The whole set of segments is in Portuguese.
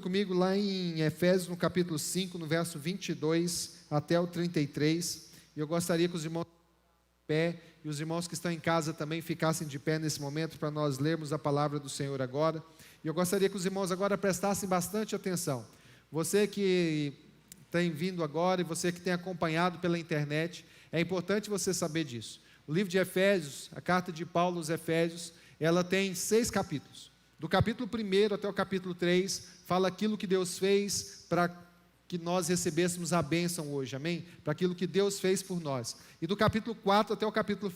Comigo lá em Efésios, no capítulo 5, no verso 22 até o 33. E eu gostaria que os irmãos de pé e os irmãos que estão em casa também ficassem de pé nesse momento para nós lermos a palavra do Senhor agora. E eu gostaria que os irmãos agora prestassem bastante atenção. Você que tem vindo agora e você que tem acompanhado pela internet, é importante você saber disso. O livro de Efésios, a carta de Paulo aos Efésios, ela tem 6 capítulos. Do capítulo 1 até o capítulo 3, fala aquilo que Deus fez para que nós recebêssemos a bênção hoje, amém? Para aquilo que Deus fez por nós. E do capítulo 4 até o capítulo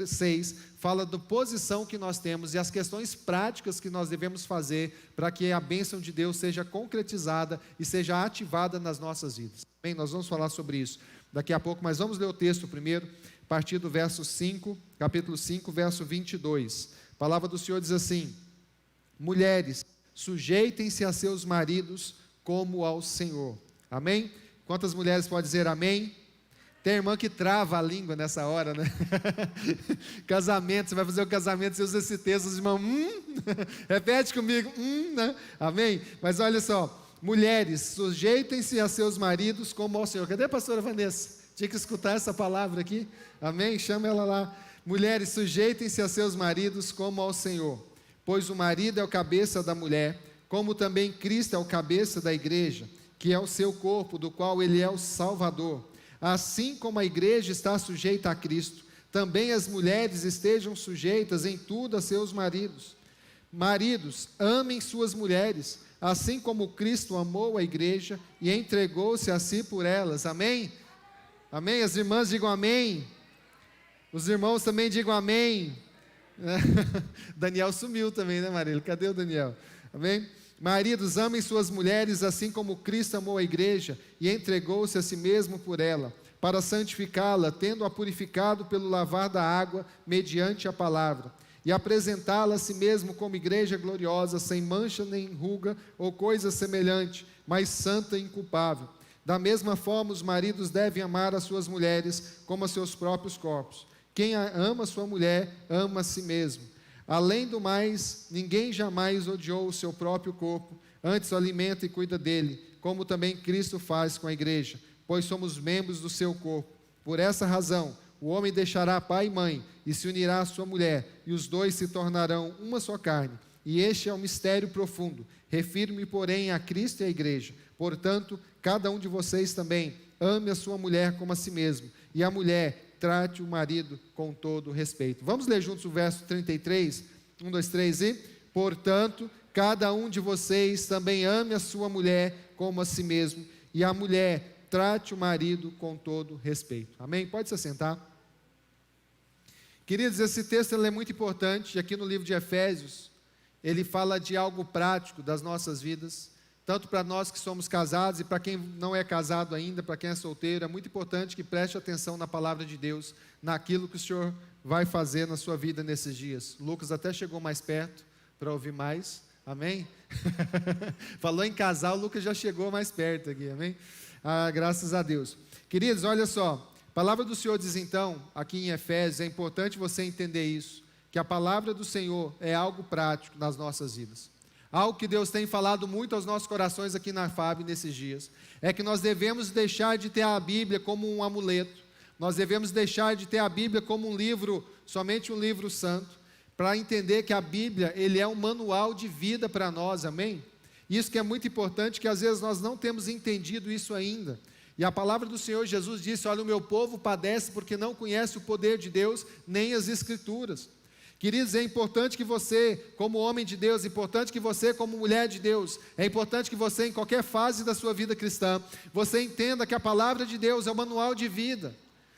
6, fala da posição que nós temos e as questões práticas que nós devemos fazer para que a bênção de Deus seja concretizada e seja ativada nas nossas vidas. Amém? Nós vamos falar sobre isso daqui a pouco, mas vamos ler o texto primeiro, a partir do verso 5, capítulo 5, verso 22. A palavra do Senhor diz assim: mulheres, sujeitem-se a seus maridos como ao Senhor. Amém? Quantas mulheres podem dizer amém? Tem irmã que trava a língua nessa hora, né? Casamento, você vai fazer o casamento, você usa esse texto, os irmãos, repete comigo, né? Amém? Mas olha só, mulheres, sujeitem-se a seus maridos como ao Senhor. Cadê a pastora Vanessa? Tinha que escutar essa palavra aqui, amém? Chama ela lá. Mulheres, sujeitem-se a seus maridos como ao Senhor, pois o marido é o cabeça da mulher, como também Cristo é o cabeça da igreja, que é o seu corpo, do qual ele é o Salvador. Assim como a igreja está sujeita a Cristo, também as mulheres estejam sujeitas em tudo a seus maridos. Maridos, amem suas mulheres, assim como Cristo amou a igreja e entregou-se a si por elas. Amém? Amém? As irmãs digam amém. Os irmãos também digam amém. Daniel sumiu também, né, Marília? Cadê o Daniel? Amém? Maridos, amem suas mulheres, assim como Cristo amou a igreja e entregou-se a si mesmo por ela, para santificá-la, tendo-a purificado pelo lavar da água, mediante a palavra, e apresentá-la a si mesmo como igreja gloriosa, sem mancha nem ruga ou coisa semelhante, mas santa e inculpável. Da mesma forma, os maridos devem amar as suas mulheres como a seus próprios corpos. Quem ama sua mulher, ama a si mesmo. Além do mais, ninguém jamais odiou o seu próprio corpo, antes o alimenta e cuida dele, como também Cristo faz com a igreja, pois somos membros do seu corpo. Por essa razão, o homem deixará pai e mãe, e se unirá à sua mulher, e os dois se tornarão uma só carne. E este é um mistério profundo. Refiro-me, porém, a Cristo e à igreja. Portanto, cada um de vocês também ame a sua mulher como a si mesmo, e a mulher trate o marido com todo respeito. Vamos ler juntos o verso 33, 1, 2, 3 e... Portanto, cada um de vocês também ame a sua mulher como a si mesmo, e a mulher trate o marido com todo respeito. Amém? Pode se assentar. Queridos, esse texto ele é muito importante. Aqui no livro de Efésios, ele fala de algo prático das nossas vidas, tanto para nós que somos casados e para quem não é casado ainda, para quem é solteiro. É muito importante que preste atenção na palavra de Deus, naquilo que o Senhor vai fazer na sua vida nesses dias. Lucas até chegou mais perto para ouvir mais, amém? Falou em casal, o Lucas já chegou mais perto aqui, amém? Graças a Deus. Queridos, olha só, a palavra do Senhor diz então, aqui em Efésios, é importante você entender isso, que a palavra do Senhor é algo prático nas nossas vidas. Algo que Deus tem falado muito aos nossos corações aqui na FAB nesses dias, é que nós devemos deixar de ter a Bíblia como um amuleto, nós devemos deixar de ter a Bíblia como um livro, somente um livro santo, para entender que a Bíblia, ele é um manual de vida para nós, amém? Isso que é muito importante, que às vezes nós não temos entendido isso ainda, e a palavra do Senhor Jesus disse: olha, o meu povo padece porque não conhece o poder de Deus, nem as Escrituras. Queridos, é importante que você, como homem de Deus, é importante que você, como mulher de Deus, é importante que você, em qualquer fase da sua vida cristã, você entenda que a palavra de Deus é o manual de vida.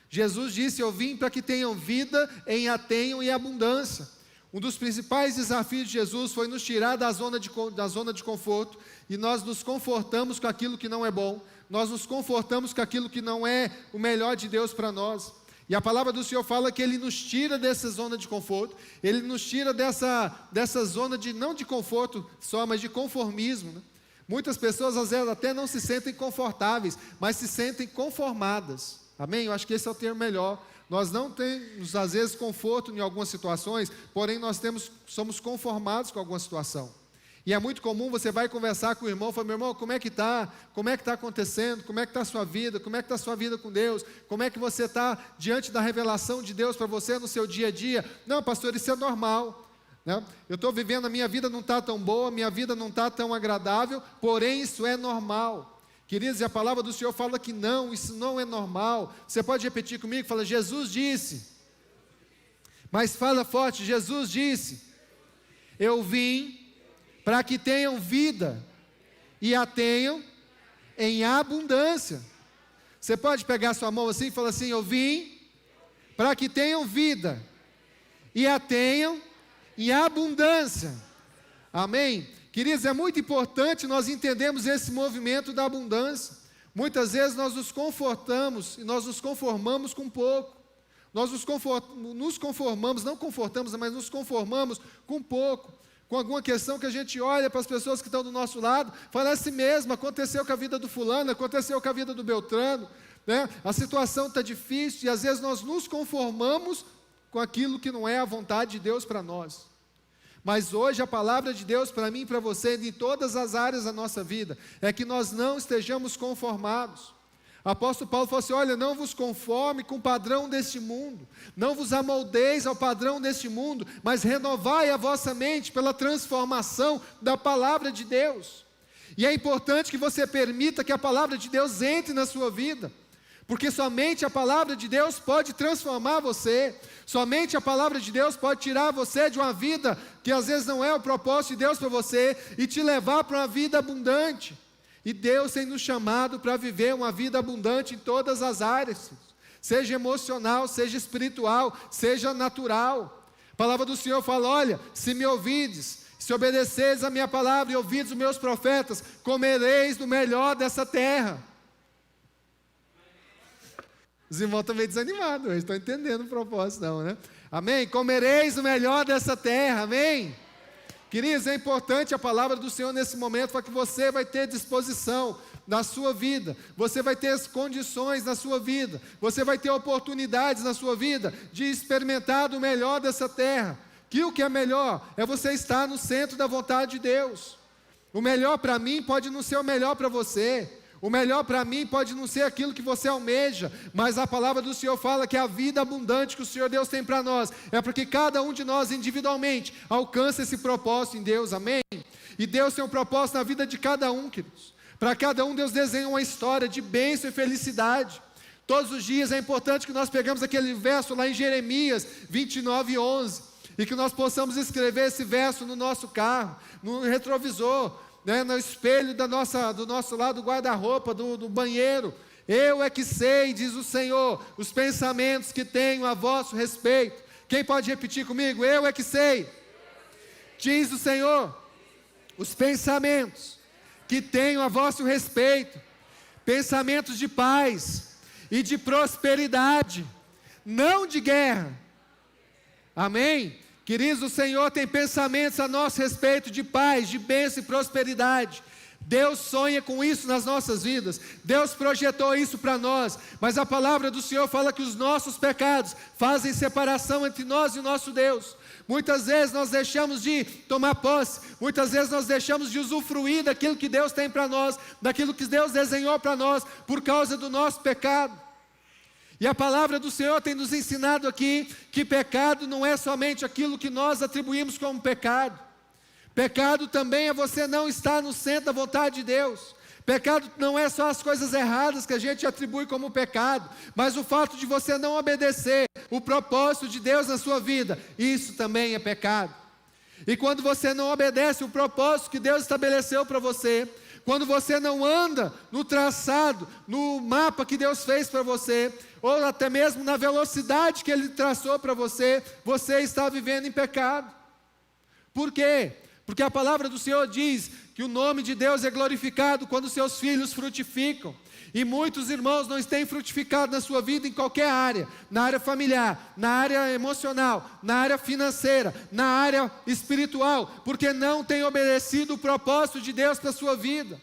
Jesus disse: eu vim para que tenham vida, a tenham em abundância. Um dos principais desafios de Jesus foi nos tirar da zona de conforto, e nós nos confortamos com aquilo que não é bom, nós nos confortamos com aquilo que não é o melhor de Deus para nós. E a palavra do Senhor fala que Ele nos tira dessa zona de conforto, Ele nos tira dessa zona não de conforto só, mas de conformismo, né? Muitas pessoas às vezes até não se sentem confortáveis, mas se sentem conformadas, amém? Eu acho que esse é o termo melhor. Nós não temos às vezes conforto em algumas situações, porém nós somos conformados com alguma situação. E é muito comum, você vai conversar com o irmão, fala, meu irmão, como é que está? Como é que está acontecendo? Como é que está a sua vida? Como é que está a sua vida com Deus? Como é que você está diante da revelação de Deus para você no seu dia a dia? Não, pastor, isso é normal, né? Eu estou vivendo, a minha vida não está tão boa, minha vida não está tão agradável, porém isso é normal. Queridos, e a palavra do Senhor fala que não, isso não é normal. Você pode repetir comigo? Fala, Jesus disse. Mas fala forte, Jesus disse, eu vim para que tenham vida e a tenham em abundância. Você pode pegar sua mão assim e falar assim, eu vim para que tenham vida e a tenham em abundância. Amém? Queridos, é muito importante nós entendermos esse movimento da abundância. Muitas vezes nós nos confortamos e nós nos conformamos com pouco. Nós nos conformamos, não confortamos, mas nos conformamos com pouco. Com alguma questão que a gente olha para as pessoas que estão do nosso lado, fala assim mesmo, aconteceu com a vida do fulano, aconteceu com a vida do Beltrano, né? A situação está difícil e às vezes nós nos conformamos com aquilo que não é a vontade de Deus para nós. Mas hoje a palavra de Deus para mim e para você, em todas as áreas da nossa vida, é que nós não estejamos conformados. O apóstolo Paulo falou assim, olha, não vos conforme com o padrão deste mundo, não vos amoldeis ao padrão deste mundo, mas renovai a vossa mente pela transformação da palavra de Deus. E é importante que você permita que a palavra de Deus entre na sua vida, porque somente a palavra de Deus pode transformar você, somente a palavra de Deus pode tirar você de uma vida que às vezes não é o propósito de Deus para você, e te levar para uma vida abundante. E Deus tem nos chamado para viver uma vida abundante em todas as áreas, seja emocional, seja espiritual, seja natural. A palavra do Senhor fala, olha, se me ouvides, se obedeceis a minha palavra e ouvides os meus profetas, comereis do melhor dessa terra. Os irmãos estão meio desanimados, eles estão entendendo o propósito não, né? Amém? Comereis o melhor dessa terra, amém? Queridos, é importante a palavra do Senhor nesse momento, para que você vai ter disposição na sua vida, você vai ter as condições na sua vida, você vai ter oportunidades na sua vida, de experimentar do melhor dessa terra. Que o que é melhor, é você estar no centro da vontade de Deus. O melhor para mim pode não ser o melhor para você, o melhor para mim pode não ser aquilo que você almeja, mas a palavra do Senhor fala que a vida abundante que o Senhor Deus tem para nós, é porque cada um de nós individualmente alcança esse propósito em Deus, amém? E Deus tem um propósito na vida de cada um, queridos. Para cada um Deus desenha uma história de bênção e felicidade. Todos os dias é importante que nós pegamos aquele verso lá em Jeremias 29:11, e que nós possamos escrever esse verso no nosso carro, no retrovisor, né, no espelho do nosso lado do guarda-roupa, do banheiro. Eu é que sei, diz o Senhor, os pensamentos que tenho a vosso respeito. Quem pode repetir comigo? Eu é que sei, diz o Senhor, os pensamentos que tenho a vosso respeito, pensamentos de paz e de prosperidade, não de guerra. Amém? Queridos, o Senhor tem pensamentos a nosso respeito de paz, de bênção e prosperidade. Deus sonha com isso nas nossas vidas, Deus projetou isso para nós, mas a palavra do Senhor fala que os nossos pecados fazem separação entre nós e o nosso Deus. Muitas vezes nós deixamos de tomar posse, muitas vezes nós deixamos de usufruir daquilo que Deus tem para nós, daquilo que Deus desenhou para nós, por causa do nosso pecado. E a palavra do Senhor tem nos ensinado aqui que pecado não é somente aquilo que nós atribuímos como pecado. Pecado também é você não estar no centro da vontade de Deus. Pecado não é só as coisas erradas que a gente atribui como pecado, mas o fato de você não obedecer o propósito de Deus na sua vida, isso também é pecado. E quando você não obedece o propósito que Deus estabeleceu para você, quando você não anda no traçado, no mapa que Deus fez para você, ou até mesmo na velocidade que Ele traçou para você, você está vivendo em pecado. Por quê? Porque a palavra do Senhor diz que o nome de Deus é glorificado quando seus filhos frutificam. E muitos irmãos não têm frutificado na sua vida em qualquer área, na área familiar, na área emocional, na área financeira, na área espiritual, porque não têm obedecido o propósito de Deus para a sua vida.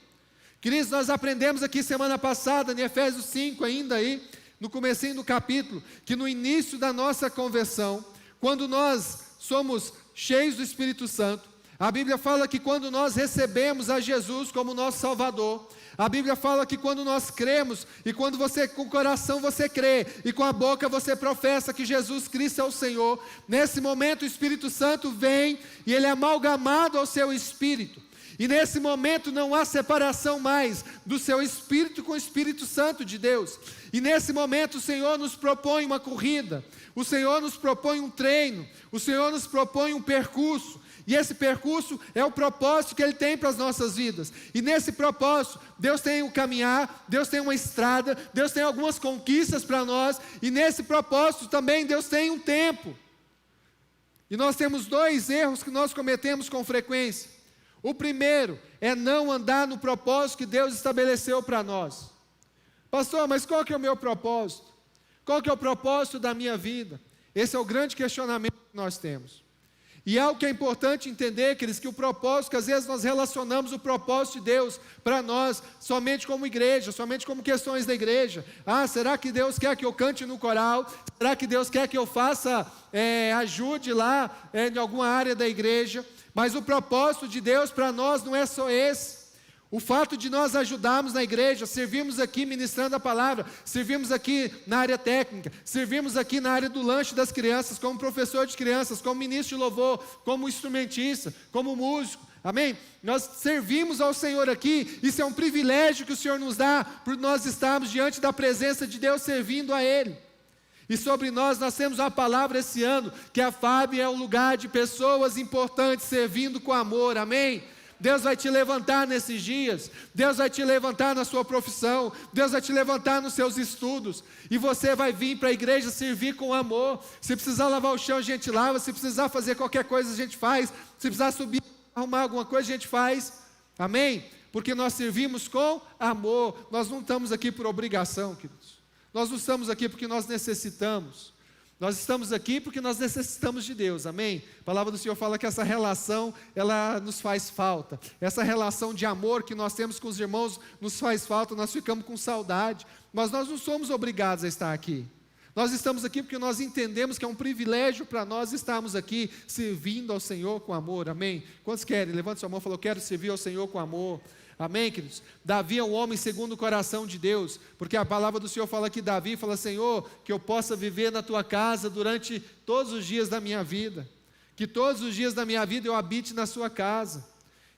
Queridos, nós aprendemos aqui semana passada, em Efésios 5 ainda aí, no comecinho do capítulo, que no início da nossa conversão, quando nós somos cheios do Espírito Santo, A Bíblia fala que quando nós recebemos a Jesus como nosso Salvador, a Bíblia fala que quando nós cremos, e quando você com o coração você crê, e com a boca você professa que Jesus Cristo é o Senhor, nesse momento o Espírito Santo vem, e ele é amalgamado ao seu Espírito, e nesse momento não há separação mais do seu Espírito com o Espírito Santo de Deus, e nesse momento o Senhor nos propõe uma corrida, o Senhor nos propõe um treino, o Senhor nos propõe um percurso, e esse percurso é o propósito que Ele tem para as nossas vidas. E nesse propósito, Deus tem um caminhar, Deus tem uma estrada, Deus tem algumas conquistas para nós. E nesse propósito também Deus tem um tempo. E nós temos 2 erros que nós cometemos com frequência. O primeiro é não andar no propósito que Deus estabeleceu para nós. Pastor, mas qual que é o meu propósito? Qual que é o propósito da minha vida? Esse é o grande questionamento que nós temos. E algo que é importante entender, queridos, que o propósito, que às vezes nós relacionamos o propósito de Deus para nós, somente como igreja, somente como questões da igreja. Ah, será que Deus quer que eu cante no coral? Será que Deus quer que eu faça, ajude lá em alguma área da igreja? Mas o propósito de Deus para nós não é só esse. O fato de nós ajudarmos na igreja, servimos aqui ministrando a palavra, servimos aqui na área técnica, servimos aqui na área do lanche das crianças, como professor de crianças, como ministro de louvor, como instrumentista, como músico, amém? Nós servimos ao Senhor aqui, isso é um privilégio que o Senhor nos dá, por nós estarmos diante da presença de Deus, servindo a Ele. E sobre nós temos uma palavra esse ano, que a FAB é um lugar de pessoas importantes, servindo com amor, amém? Deus vai te levantar nesses dias, Deus vai te levantar na sua profissão, Deus vai te levantar nos seus estudos, e você vai vir para a igreja servir com amor. Se precisar lavar o chão, a gente lava, se precisar fazer qualquer coisa, a gente faz, se precisar subir, arrumar alguma coisa, a gente faz, amém? Porque nós servimos com amor, nós não estamos aqui por obrigação, queridos, nós não estamos aqui porque nós necessitamos. Nós estamos aqui porque nós necessitamos de Deus, amém? A palavra do Senhor fala que essa relação, ela nos faz falta. Essa relação de amor que nós temos com os irmãos nos faz falta, nós ficamos com saudade. Mas nós não somos obrigados a estar aqui. Nós estamos aqui porque nós entendemos que é um privilégio para nós estarmos aqui, servindo ao Senhor com amor, amém? Quantos querem? Levante sua mão e falou, quero servir ao Senhor com amor. Amém, queridos? Davi é um homem segundo o coração de Deus, porque a palavra do Senhor fala que Davi fala, Senhor, que eu possa viver na tua casa durante todos os dias da minha vida, que todos os dias da minha vida eu habite na sua casa.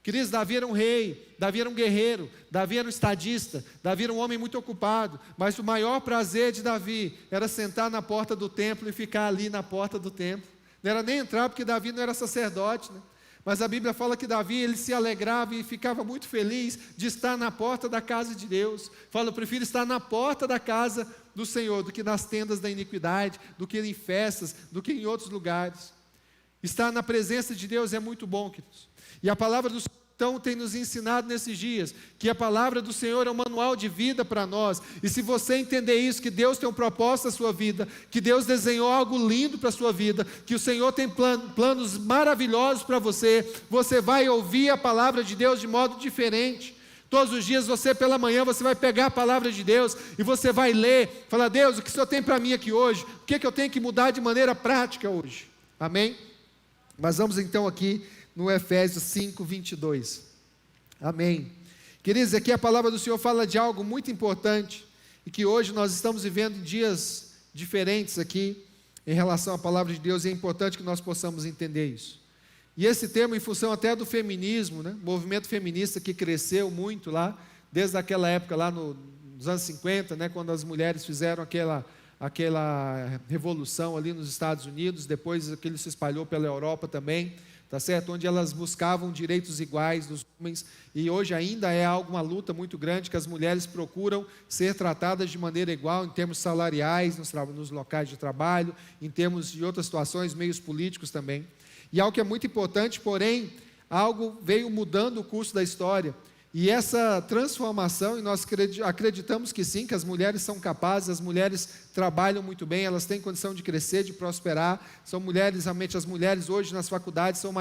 Queridos, Davi era um rei, Davi era um guerreiro, Davi era um estadista, Davi era um homem muito ocupado, mas o maior prazer de Davi era sentar na porta do templo e ficar ali na porta do templo. Não era nem entrar, porque Davi não era sacerdote, né? Mas a Bíblia fala que Davi, ele se alegrava e ficava muito feliz de estar na porta da casa de Deus. Fala, eu prefiro estar na porta da casa do Senhor, do que nas tendas da iniquidade, do que em festas, do que em outros lugares. Estar na presença de Deus é muito bom, queridos. E a palavra do Senhor, então, tem nos ensinado nesses dias, que a palavra do Senhor é um manual de vida para nós, e se você entender isso, que Deus tem um propósito na sua vida, que Deus desenhou algo lindo para a sua vida, que o Senhor tem planos maravilhosos para você, você vai ouvir a palavra de Deus de modo diferente. Todos os dias você pela manhã, você vai pegar a palavra de Deus, e você vai ler, falar, Deus, o que o Senhor tem para mim aqui hoje? O que eu tenho que mudar de maneira prática hoje? Amém? Mas vamos então aqui no Efésios 5, 22, amém? Queridos, aqui a palavra do Senhor fala de algo muito importante, e que hoje nós estamos vivendo em dias diferentes aqui, em relação à palavra de Deus, e é importante que nós possamos entender isso. E esse tema, em função até do feminismo, né? Movimento feminista que cresceu muito lá, desde aquela época lá nos anos 50, né? Quando as mulheres fizeram aquela revolução ali nos Estados Unidos, depois aquilo se espalhou pela Europa também, tá certo? Onde elas buscavam direitos iguais dos homens, e hoje ainda é uma luta muito grande, que as mulheres procuram ser tratadas de maneira igual, em termos salariais, nos locais de trabalho, em termos de outras situações, meios políticos também. E algo que é muito importante, porém, algo veio mudando o curso da história, e essa transformação, e nós acreditamos que sim, que as mulheres são capazes, as mulheres trabalham muito bem, elas têm condição de crescer, de prosperar, são mulheres, realmente as mulheres hoje nas faculdades, são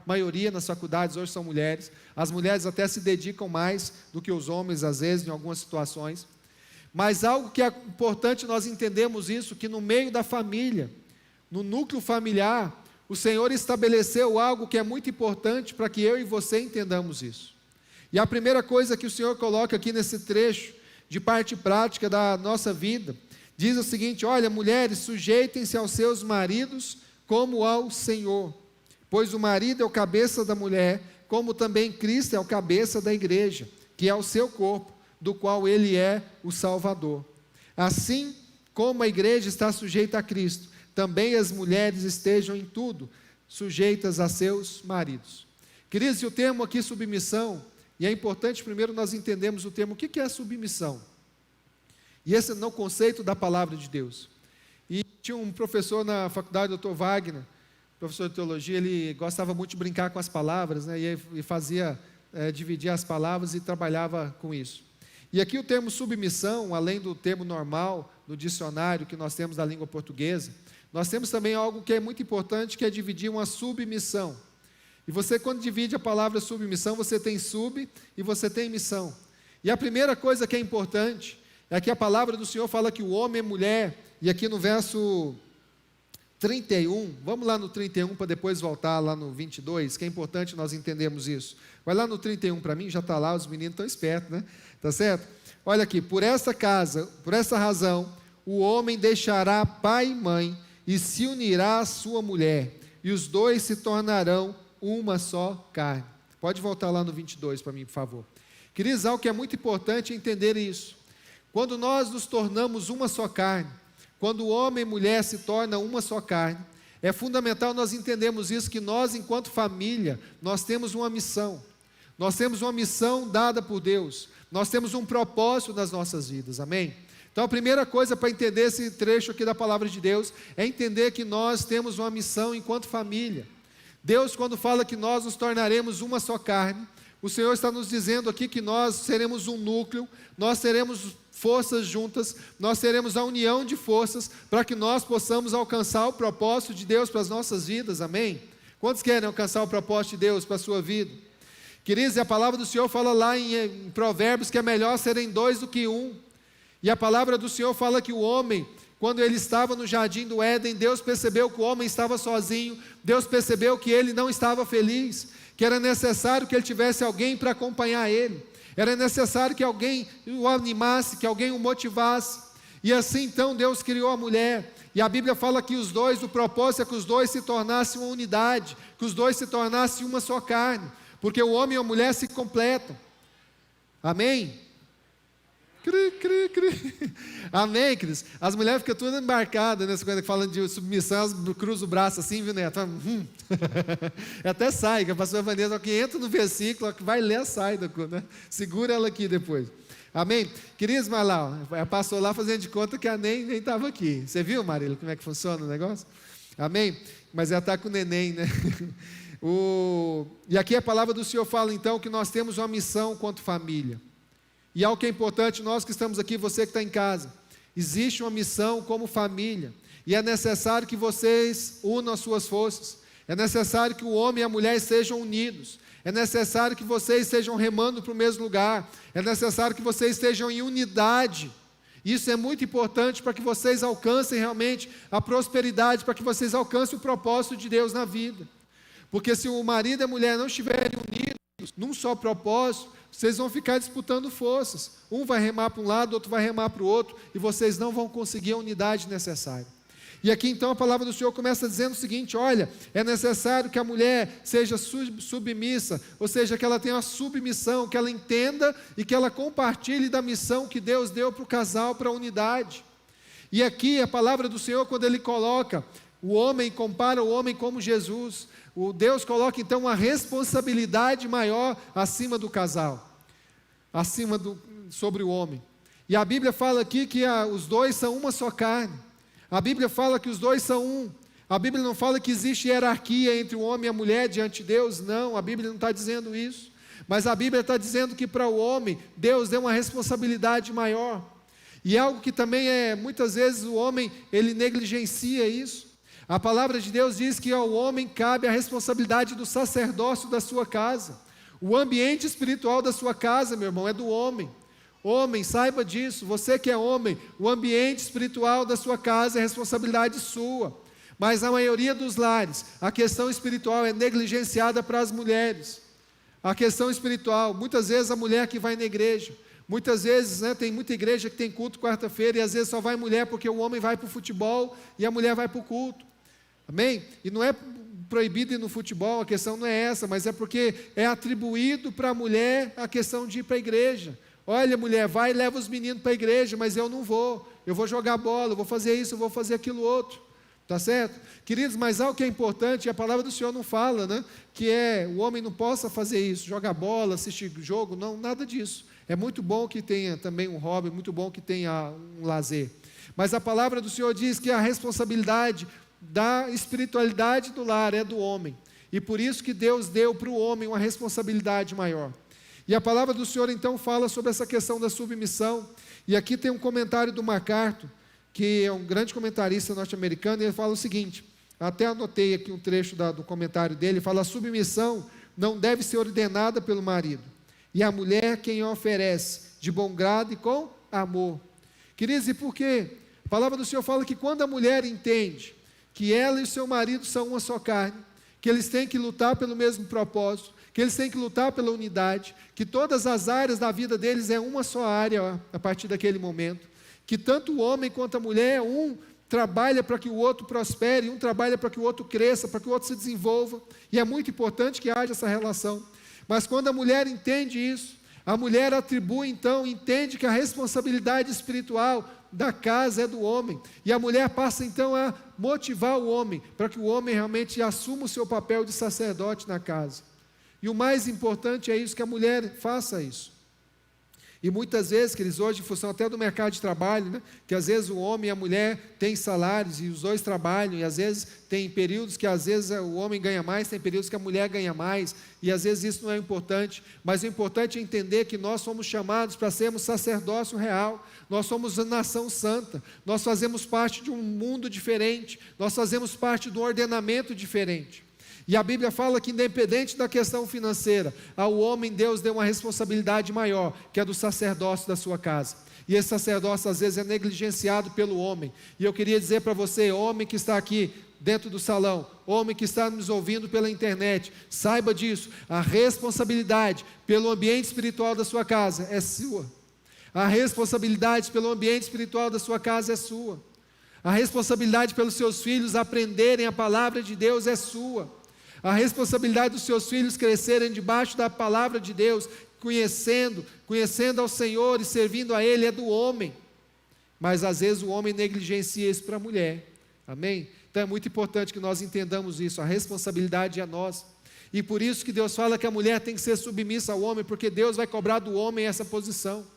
maioria nas faculdades hoje são mulheres, as mulheres até se dedicam mais do que os homens às vezes, em algumas situações, mas algo que é importante nós entendermos isso, que no meio da família, no núcleo familiar, o Senhor estabeleceu algo que é muito importante para que eu e você entendamos isso. E a primeira coisa que o Senhor coloca aqui nesse trecho, de parte prática da nossa vida, diz o seguinte: olha, mulheres, sujeitem-se aos seus maridos como ao Senhor, pois o marido é o cabeça da mulher, como também Cristo é o cabeça da igreja, que é o seu corpo, do qual ele é o Salvador. Assim como a igreja está sujeita a Cristo, também as mulheres estejam em tudo sujeitas a seus maridos. Queridos, e o termo aqui submissão, e é importante primeiro nós entendermos o termo, o que é submissão? E esse é o conceito da palavra de Deus. E tinha um professor na faculdade, Dr. Wagner, professor de teologia, ele gostava muito de brincar com as palavras, né, e fazia, dividir as palavras e trabalhava com isso. E aqui o termo submissão, além do termo normal, do dicionário que nós temos da língua portuguesa, nós temos também algo que é muito importante, que é dividir uma submissão. E você, quando divide a palavra submissão, você tem sub e você tem missão. E a primeira coisa que é importante é que a palavra do Senhor fala que o homem e mulher, e aqui no verso 31, vamos lá no 31 para depois voltar lá no 22, que é importante nós entendermos isso. Vai lá no 31 para mim, já está lá, os meninos estão espertos, né? Tá certo? Olha aqui, por essa razão, o homem deixará pai e mãe e se unirá à sua mulher, e os dois se tornarão uma só carne. Pode voltar lá no 22 para mim, por favor. Queridos, algo que é muito importante é entender isso. Quando nós nos tornamos uma só carne, quando o homem e mulher se tornam uma só carne, é fundamental nós entendermos isso, que nós, enquanto família, nós temos uma missão. Nós temos uma missão dada por Deus. Nós temos um propósito nas nossas vidas, amém? Então a primeira coisa para entender esse trecho aqui da palavra de Deus, é entender que nós temos uma missão enquanto família. Deus, quando fala que nós nos tornaremos uma só carne, o Senhor está nos dizendo aqui que nós seremos um núcleo, nós teremos forças juntas, nós teremos a união de forças para que nós possamos alcançar o propósito de Deus para as nossas vidas, amém? Quantos querem alcançar o propósito de Deus para a sua vida? Queridos, a palavra do Senhor fala lá em Provérbios que é melhor serem dois do que um, e a palavra do Senhor fala que o homem, quando ele estava no jardim do Éden, Deus percebeu que o homem estava sozinho, Deus percebeu que ele não estava feliz, que era necessário que ele tivesse alguém para acompanhar ele, era necessário que alguém o animasse, que alguém o motivasse, e assim então Deus criou a mulher, e a Bíblia fala que os dois, o propósito é que os dois se tornassem uma unidade, que os dois se tornassem uma só carne, porque o homem e a mulher se completam, amém? Cri, cri, cri. Amém, Cris? As mulheres ficam todas embarcadas nessa coisa que falam de submissão, elas cruzam o braço assim, viu, Neto? Até sai, que a pastora Vanessa, que entra no versículo, que vai ler, sai da coisa, né? Segura ela aqui depois. Amém? Queridos, mas lá, passou lá fazendo de conta que a nem estava aqui. Você viu, Marília, como é que funciona o negócio? Amém? Mas ela está com o neném, né? E aqui a palavra do Senhor fala então que nós temos uma missão quanto família. E algo que é importante, nós que estamos aqui, você que está em casa, existe uma missão como família, e é necessário que vocês unam as suas forças, é necessário que o homem e a mulher sejam unidos, é necessário que vocês estejam remando para o mesmo lugar, é necessário que vocês estejam em unidade. Isso é muito importante para que vocês alcancem realmente a prosperidade, para que vocês alcancem o propósito de Deus na vida, porque se o marido e a mulher não estiverem unidos num só propósito, vocês vão ficar disputando forças, um vai remar para um lado, outro vai remar para o outro, e vocês não vão conseguir a unidade necessária. E aqui então a palavra do Senhor começa dizendo o seguinte: olha, é necessário que a mulher seja submissa, ou seja, que ela tenha uma submissão, que ela entenda e que ela compartilhe da missão que Deus deu para o casal, para a unidade. E aqui a palavra do Senhor, quando ele coloca o homem, compara o homem como Jesus, o Deus coloca então uma responsabilidade maior acima do casal, sobre o homem. E a Bíblia fala aqui que os dois são uma só carne. A Bíblia fala que os dois são um. A Bíblia não fala que existe hierarquia entre o homem e a mulher diante de Deus, não, a Bíblia não está dizendo isso. Mas a Bíblia está dizendo que para o homem, Deus deu uma responsabilidade maior. E algo que também muitas vezes o homem, ele negligencia isso. A palavra de Deus diz que ao homem cabe a responsabilidade do sacerdócio da sua casa. O ambiente espiritual da sua casa, meu irmão, é do homem. Homem, saiba disso, você que é homem, o ambiente espiritual da sua casa é responsabilidade sua. Mas na maioria dos lares, a questão espiritual é negligenciada para as mulheres. A questão espiritual, muitas vezes a mulher que vai na igreja, muitas vezes, tem muita igreja que tem culto quarta-feira e às vezes só vai mulher porque o homem vai para o futebol e a mulher vai para o culto. Amém? E não é proibido ir no futebol, a questão não é essa, mas é porque é atribuído para a mulher a questão de ir para a igreja. Olha, mulher, vai e leva os meninos para a igreja, mas eu não vou. Eu vou jogar bola, eu vou fazer isso, eu vou fazer aquilo outro. Tá certo? Queridos, mas algo que é importante, e a palavra do Senhor não fala, que o homem não possa fazer isso, jogar bola, assistir jogo, não, nada disso. É muito bom que tenha também um hobby, muito bom que tenha um lazer. Mas a palavra do Senhor diz que a responsabilidade da espiritualidade do lar é do homem. E por isso que Deus deu para o homem uma responsabilidade maior. E a palavra do Senhor então fala sobre essa questão da submissão. E aqui tem um comentário do MacArthur, que é um grande comentarista norte-americano, e ele fala o seguinte, até anotei aqui um trecho do comentário dele, ele fala: a submissão não deve ser ordenada pelo marido, e a mulher quem a oferece, de bom grado e com amor. Queridos, e por quê? A palavra do Senhor fala que quando a mulher entende que ela e o seu marido são uma só carne, que eles têm que lutar pelo mesmo propósito, que eles têm que lutar pela unidade, que todas as áreas da vida deles é uma só área a partir daquele momento, que tanto o homem quanto a mulher, um trabalha para que o outro prospere, um trabalha para que o outro cresça, para que o outro se desenvolva, e é muito importante que haja essa relação. Mas quando a mulher entende isso, a mulher atribui então, entende que a responsabilidade espiritual da casa é do homem, e a mulher passa então a motivar o homem, para que o homem realmente assuma o seu papel de sacerdote na casa. E o mais importante é isso, que a mulher faça isso. E muitas vezes, queridos, hoje, em função até do mercado de trabalho, que às vezes o homem e a mulher têm salários e os dois trabalham, e às vezes tem períodos que às vezes o homem ganha mais, tem períodos que a mulher ganha mais, e às vezes isso não é importante, mas o importante é entender que nós somos chamados para sermos sacerdócio real, nós somos a nação santa, nós fazemos parte de um mundo diferente, nós fazemos parte de um ordenamento diferente. E a Bíblia fala que independente da questão financeira, ao homem Deus deu uma responsabilidade maior, que é do sacerdócio da sua casa. E esse sacerdócio às vezes é negligenciado pelo homem. E eu queria dizer para você, homem que está aqui dentro do salão, homem que está nos ouvindo pela internet, saiba disso, a responsabilidade pelo ambiente espiritual da sua casa é sua. A responsabilidade pelo ambiente espiritual da sua casa é sua. A responsabilidade pelos seus filhos aprenderem a palavra de Deus é sua. A responsabilidade dos seus filhos crescerem debaixo da palavra de Deus, conhecendo ao Senhor e servindo a Ele, é do homem. Mas às vezes o homem negligencia isso para a mulher. Amém? Então é muito importante que nós entendamos isso, a responsabilidade é nossa. E por isso que Deus fala que a mulher tem que ser submissa ao homem, porque Deus vai cobrar do homem essa posição.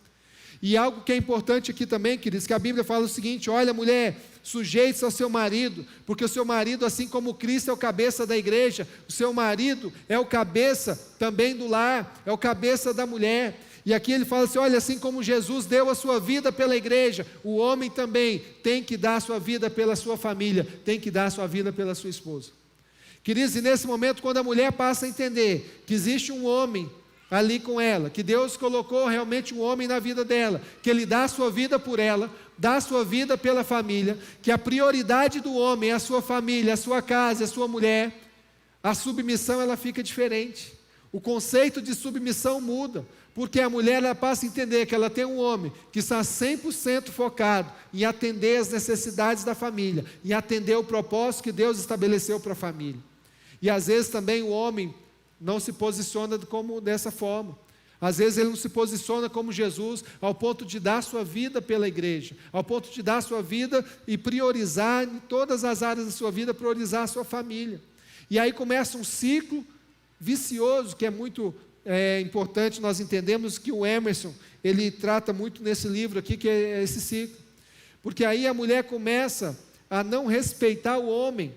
E algo que é importante aqui também, queridos, que a Bíblia fala o seguinte: olha, mulher, sujeite-se ao seu marido, porque o seu marido, assim como Cristo é o cabeça da igreja, o seu marido é o cabeça também do lar, é o cabeça da mulher. E aqui ele fala assim: olha, assim como Jesus deu a sua vida pela igreja, o homem também tem que dar a sua vida pela sua família, tem que dar a sua vida pela sua esposa. Queridos, e nesse momento, quando a mulher passa a entender que existe um homem ali com ela, que Deus colocou realmente um homem na vida dela, que Ele dá a sua vida por ela, dá a sua vida pela família, que a prioridade do homem é a sua família, a sua casa, a sua mulher, a submissão ela fica diferente. O conceito de submissão muda, porque a mulher ela passa a entender que ela tem um homem que está 100% focado em atender as necessidades da família, em atender o propósito que Deus estabeleceu para a família. E às vezes também o homem não se posiciona como dessa forma. Às vezes ele não se posiciona como Jesus, ao ponto de dar sua vida pela igreja, ao ponto de dar sua vida e priorizar em todas as áreas da sua vida, priorizar a sua família. E aí começa um ciclo vicioso, que é muito importante nós entendemos que o Emerson, ele trata muito nesse livro aqui, que é esse ciclo. Porque aí a mulher começa a não respeitar o homem,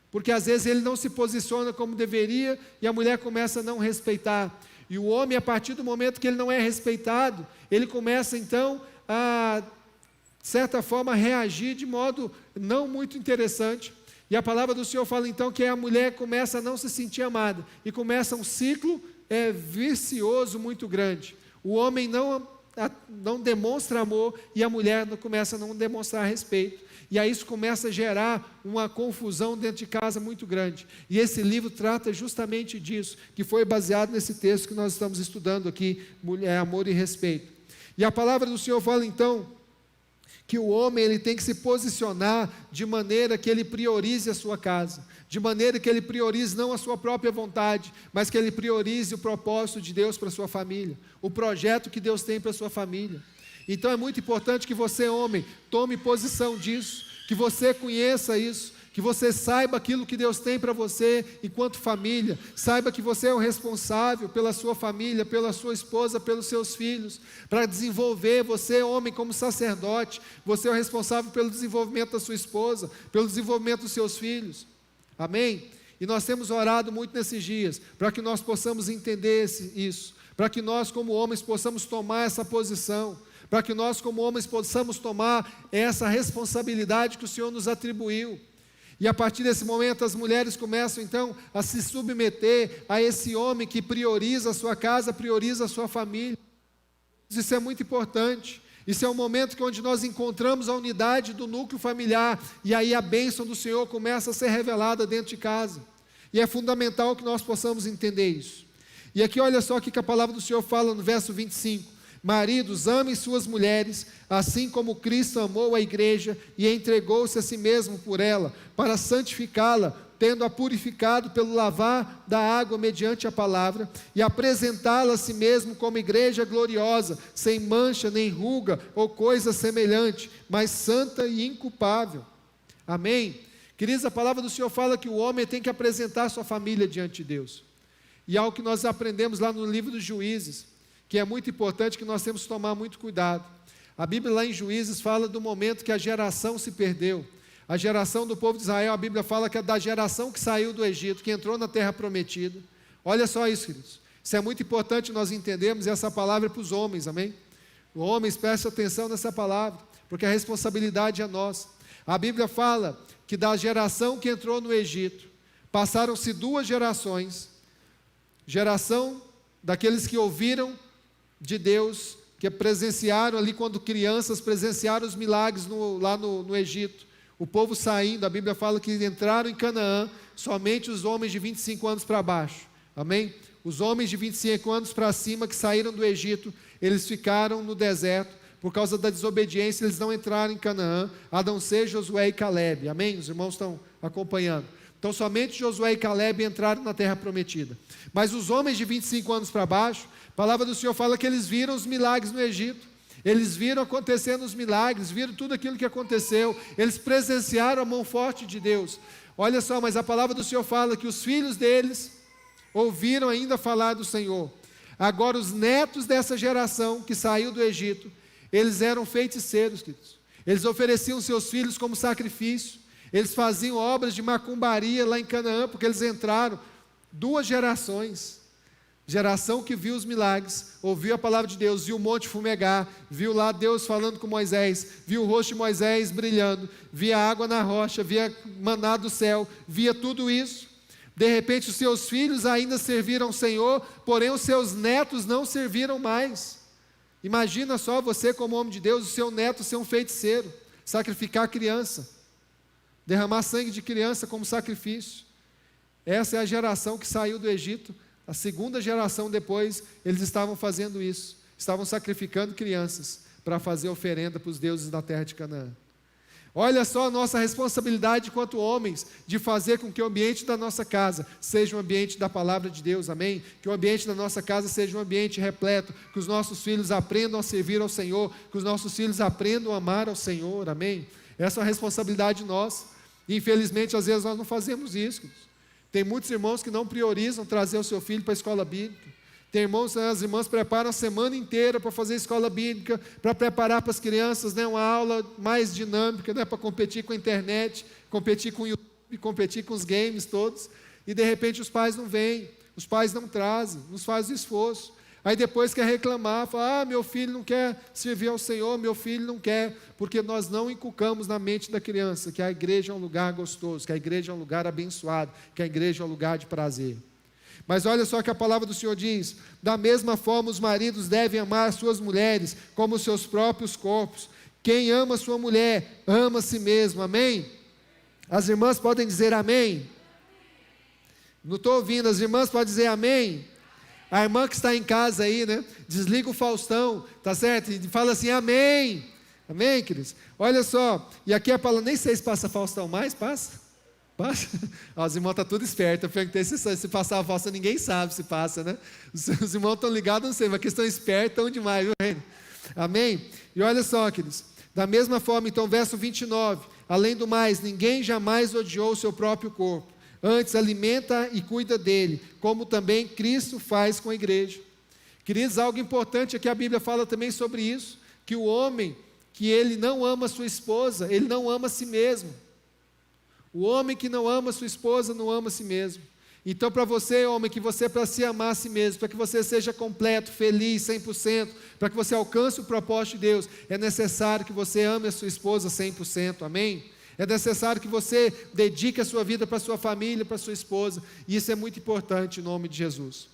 porque às vezes ele não se posiciona como deveria e a mulher começa a não respeitar. E o homem, a partir do momento que ele não é respeitado, ele começa então a, de certa forma, reagir de modo não muito interessante. E a palavra do Senhor fala então que a mulher começa a não se sentir amada e começa um ciclo vicioso muito grande. O homem não não demonstra amor e a mulher começa a não demonstrar respeito. E aí isso começa a gerar uma confusão dentro de casa muito grande. E esse livro trata justamente disso, que foi baseado nesse texto que nós estamos estudando aqui, Amor e Respeito. E a palavra do Senhor fala então que o homem ele tem que se posicionar de maneira que ele priorize a sua casa, de maneira que ele priorize não a sua própria vontade, mas que ele priorize o propósito de Deus para a sua família, o projeto que Deus tem para a sua família. Então é muito importante que você, homem, tome posição disso, que você conheça isso, que você saiba aquilo que Deus tem para você enquanto família, saiba que você é o responsável pela sua família, pela sua esposa, pelos seus filhos, para desenvolver, você, homem, como sacerdote, você é o responsável pelo desenvolvimento da sua esposa, pelo desenvolvimento dos seus filhos, amém? E nós temos orado muito nesses dias, para que nós possamos entender isso, para que nós como homens possamos tomar essa posição, para que nós como homens possamos tomar essa responsabilidade que o Senhor nos atribuiu. E a partir desse momento as mulheres começam então a se submeter a esse homem que prioriza a sua casa, prioriza a sua família. Isso é muito importante. Isso é um momento onde nós encontramos a unidade do núcleo familiar e aí a bênção do Senhor começa a ser revelada dentro de casa. E é fundamental que nós possamos entender isso. E aqui olha só o que a palavra do Senhor fala no verso 25. Maridos, amem suas mulheres, assim como Cristo amou a igreja e entregou-se a si mesmo por ela, para santificá-la, tendo-a purificado pelo lavar da água mediante a palavra, e apresentá-la a si mesmo como igreja gloriosa, sem mancha, nem ruga ou coisa semelhante, mas santa e inculpável. Amém? Queridos, a palavra do Senhor fala que o homem tem que apresentar a sua família diante de Deus. E é algo que nós aprendemos lá no livro dos Juízes, que é muito importante, que nós temos que tomar muito cuidado. A Bíblia lá em Juízes fala do momento que a geração se perdeu. A geração do povo de Israel, a Bíblia fala que é da geração que saiu do Egito, que entrou na terra prometida. Olha só isso, queridos. Isso é muito importante nós entendermos, e essa palavra é para os homens, amém? Os homens, prestem atenção nessa palavra, porque a responsabilidade é nossa. A Bíblia fala que da geração que entrou no Egito, passaram-se 2 gerações. Geração daqueles que ouviram de Deus, que presenciaram ali quando crianças, presenciaram os milagres lá no Egito, o povo saindo, a Bíblia fala que entraram em Canaã, somente os homens de 25 anos para baixo, amém? Os homens de 25 anos para cima que saíram do Egito, eles ficaram no deserto, por causa da desobediência, eles não entraram em Canaã, a não ser Josué e Calebe, amém? Os irmãos estão acompanhando. Então somente Josué e Calebe entraram na terra prometida, mas os homens de 25 anos para baixo, a palavra do Senhor fala que eles viram os milagres no Egito, eles viram acontecendo os milagres, viram tudo aquilo que aconteceu, eles presenciaram a mão forte de Deus. Olha só, mas a palavra do Senhor fala que os filhos deles ouviram ainda falar do Senhor. Agora os netos dessa geração que saiu do Egito, eles eram feiticeiros, queridos. Eles ofereciam seus filhos como sacrifício, eles faziam obras de macumbaria lá em Canaã, porque eles entraram 2 gerações. Geração que viu os milagres, ouviu a palavra de Deus, viu o monte fumegar, viu lá Deus falando com Moisés, viu o rosto de Moisés brilhando, via água na rocha, via maná do céu, via tudo isso. De repente os seus filhos ainda serviram ao Senhor, porém os seus netos não serviram mais. Imagina só você como homem de Deus, o seu neto ser um feiticeiro, sacrificar a criança, derramar sangue de criança como sacrifício. Essa é a geração que saiu do Egito. A segunda geração depois, eles estavam fazendo isso, estavam sacrificando crianças para fazer oferenda para os deuses da terra de Canaã. Olha só a nossa responsabilidade enquanto homens, de fazer com que o ambiente da nossa casa seja um ambiente da palavra de Deus, amém? Que o ambiente da nossa casa seja um ambiente repleto, que os nossos filhos aprendam a servir ao Senhor, que os nossos filhos aprendam a amar ao Senhor, amém? Essa é uma responsabilidade nossa, e infelizmente às vezes nós não fazemos isso, queridos. Tem muitos irmãos que não priorizam trazer o seu filho para a escola bíblica. Tem irmãos, as irmãs preparam a semana inteira para fazer a escola bíblica, para preparar para as crianças, né, uma aula mais dinâmica, né, para competir com a internet, competir com o YouTube, competir com os games todos. E de repente os pais não vêm, os pais não trazem, não fazem esforço. Aí depois quer reclamar, fala, meu filho não quer servir ao Senhor, meu filho não quer, porque nós não inculcamos na mente da criança que a igreja é um lugar gostoso, que a igreja é um lugar abençoado, que a igreja é um lugar de prazer. Mas olha só que a palavra do Senhor diz: da mesma forma os maridos devem amar suas mulheres como os seus próprios corpos. Quem ama sua mulher, ama a si mesmo. Amém? As irmãs podem dizer amém? Não estou ouvindo, as irmãs podem dizer amém? A irmã que está em casa aí, né? Desliga o Faustão, tá certo? E fala assim, amém. Amém, queridos? Olha só, e aqui a palavra, nem sei se passa Faustão mais, passa? Passa? Os irmãos estão tudo espertos. Eu perguntei se passar a Faustão, ninguém sabe se passa, né? Os irmãos estão ligados, não sei, mas que estão espertos, estão demais, viu, reino? Amém? E olha só, queridos, da mesma forma, então, verso 29, além do mais, ninguém jamais odiou o seu próprio corpo, antes alimenta e cuida dele, como também Cristo faz com a igreja. Queridos, algo importante é que a Bíblia fala também sobre isso, que o homem, que ele não ama a sua esposa, ele não ama a si mesmo. O homem que não ama a sua esposa, não ama a si mesmo. Então, para você, homem, que você, para se amar a si mesmo, para que você seja completo, feliz, 100%, para que você alcance o propósito de Deus, é necessário que você ame a sua esposa 100%, amém? É necessário que você dedique a sua vida para a sua família, para a sua esposa, e isso é muito importante em nome de Jesus.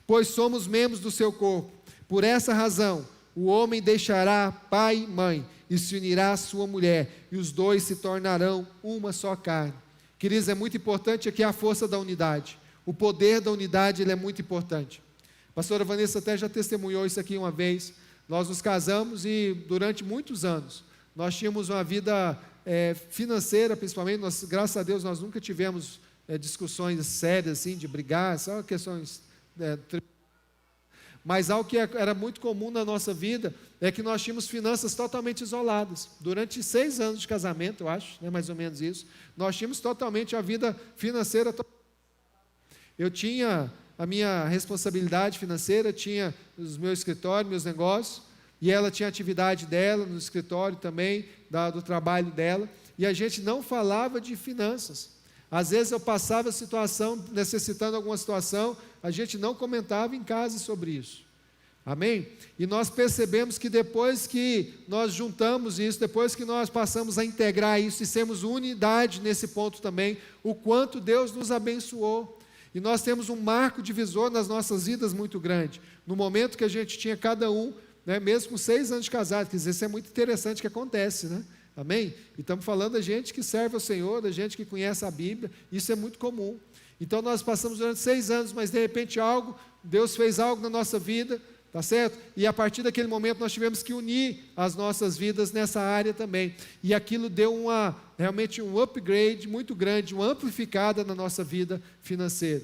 Pois somos membros do seu corpo, por essa razão, o homem deixará pai e mãe, e se unirá à sua mulher, e os dois se tornarão uma só carne. Queridos, é muito importante aqui a força da unidade. O poder da unidade, ele é muito importante. A pastora Vanessa até já testemunhou isso aqui uma vez. Nós nos casamos e durante muitos anos, nós tínhamos uma vida financeira, principalmente, graças a Deus, nós nunca tivemos discussões sérias, assim, de brigar, só questões mas algo que era muito comum na nossa vida é que nós tínhamos finanças totalmente isoladas. Durante 6 anos de casamento, eu acho, né, mais ou menos isso, nós tínhamos totalmente a vida financeira. Eu tinha a minha responsabilidade financeira, tinha os meus escritórios, meus negócios, e ela tinha a atividade dela no escritório também, do trabalho dela, e a gente não falava de finanças. Às vezes eu passava a situação, necessitando alguma situação, a gente não comentava em casa sobre isso. Amém? E nós percebemos que depois que nós juntamos isso, depois que nós passamos a integrar isso e sermos unidade nesse ponto também, o quanto Deus nos abençoou. E nós temos um marco divisor nas nossas vidas muito grande. No momento que a gente tinha cada um, né, mesmo com 6 anos de casado, quer dizer, isso é muito interessante que acontece, né? Amém? E estamos falando da gente que serve ao Senhor, da gente que conhece a Bíblia, isso é muito comum. Então nós passamos durante 6 anos, mas de repente Deus fez algo na nossa vida, tá certo? E a partir daquele momento nós tivemos que unir as nossas vidas nessa área também. E aquilo deu realmente um upgrade muito grande, uma amplificada na nossa vida financeira.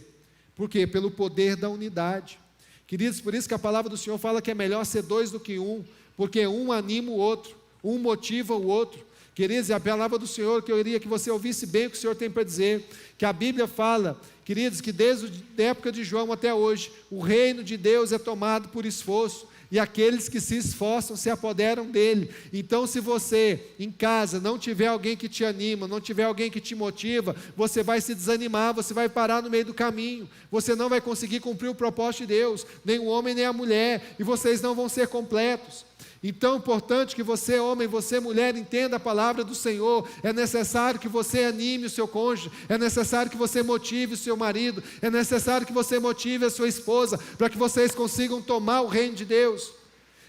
Por quê? Pelo poder da unidade. Queridos, por isso que a palavra do Senhor fala que é melhor ser 2 do que 1, porque um anima o outro. Um motiva o outro. Queridos, é a palavra do Senhor que eu queria que você ouvisse bem o que o Senhor tem para dizer, que a Bíblia fala, queridos, que desde a época de João até hoje, o reino de Deus é tomado por esforço, e aqueles que se esforçam se apoderam dele. Então, se você em casa não tiver alguém que te anima, não tiver alguém que te motiva, você vai se desanimar, você vai parar no meio do caminho, você não vai conseguir cumprir o propósito de Deus, nem o homem nem a mulher, e vocês não vão ser completos. Então é importante que você, homem, você, mulher, entenda a palavra do Senhor. É necessário que você anime o seu cônjuge, é necessário que você motive o seu marido, é necessário que você motive a sua esposa, para que vocês consigam tomar o reino de Deus.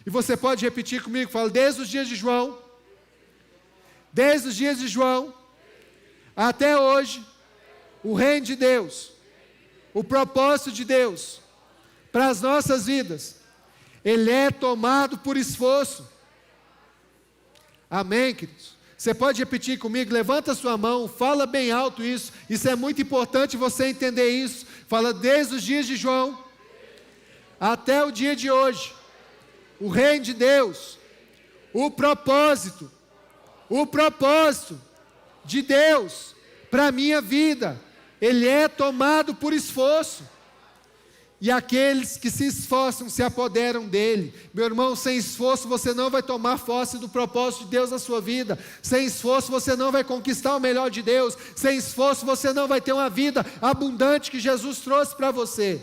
E você pode repetir comigo, fala, desde os dias de João até hoje, o reino de Deus, o propósito de Deus para as nossas vidas, ele é tomado por esforço. Amém, queridos? Você pode repetir comigo, levanta a sua mão, fala bem alto isso é muito importante você entender isso. Fala, desde os dias de João até o dia de hoje, o reino de Deus, o propósito de Deus para a minha vida, ele é tomado por esforço. E aqueles que se esforçam se apoderam dele. Meu irmão, sem esforço você não vai tomar posse do propósito de Deus na sua vida. Sem esforço você não vai conquistar o melhor de Deus. Sem esforço você não vai ter uma vida abundante que Jesus trouxe para você.